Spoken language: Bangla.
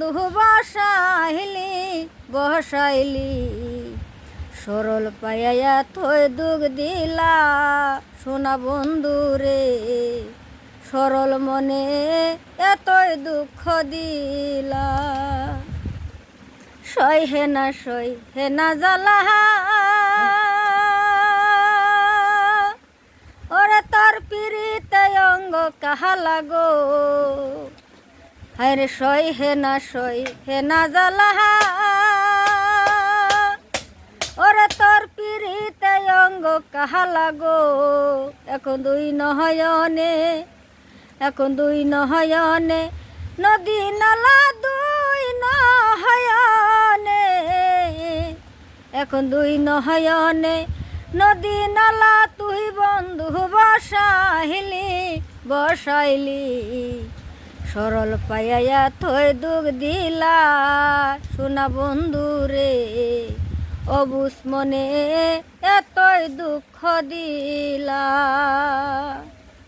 বন্ধু বসাইলি বসাইলি সরল পাইয়া থই দুঃখ দিলা সোনা বন্ধু রে সরল মনে এতই দুঃখ দিলা সই হে না জ্বালা ওরে তোর পিড়িতে অঙ্গ কাহা লাগো হায়রে সই হে না জ্বালা ওরে তোর পিড়িতে অঙ্গ কাহা লাগো এখন দুই নহয়নে নদী নালা দুই নহয়নে এখন দুই নহয়নে নদী নালা তুই বন্ধু বসাইলি সরল পাইয়া থই দুঃখ দিলা সোনা বন্ধু রে অবুঝ মনে এতই দুঃখ দিলা।